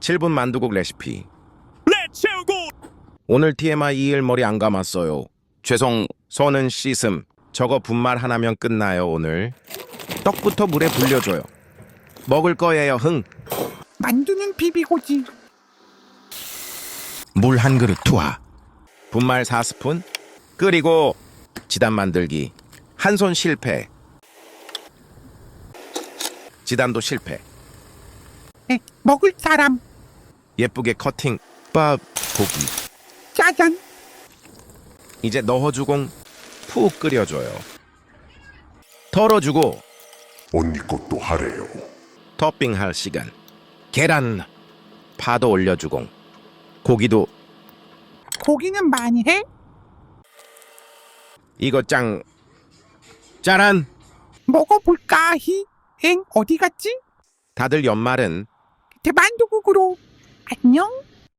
7분 만두국 레시피. Let's go! 오늘 TMI 2일 머리 안 감았어요. 죄송, 손은 씻음. 저거 분말 하나면 끝나요, 오늘. 떡부터 물에 불려줘요. 먹을 거예요, 흥. 만두는 비비고지. 물 한 그릇 투하. 분말 4스푼. 끓이고 지단 만들기. 한 손 실패. 지단도 실패. 먹을 사람. 예쁘게 커팅. 밥, 고기. 짜잔. 이제 넣어주공 푹 끓여줘요. 덜어주고 언니 것도 하래요. 토핑할 시간. 계란 파도 올려주공. 고기도 고기는 많이 해? 이거 짜란. 먹어볼까 히? 엥 어디 갔지? 다들 연말은 대만두국으로. 안녕.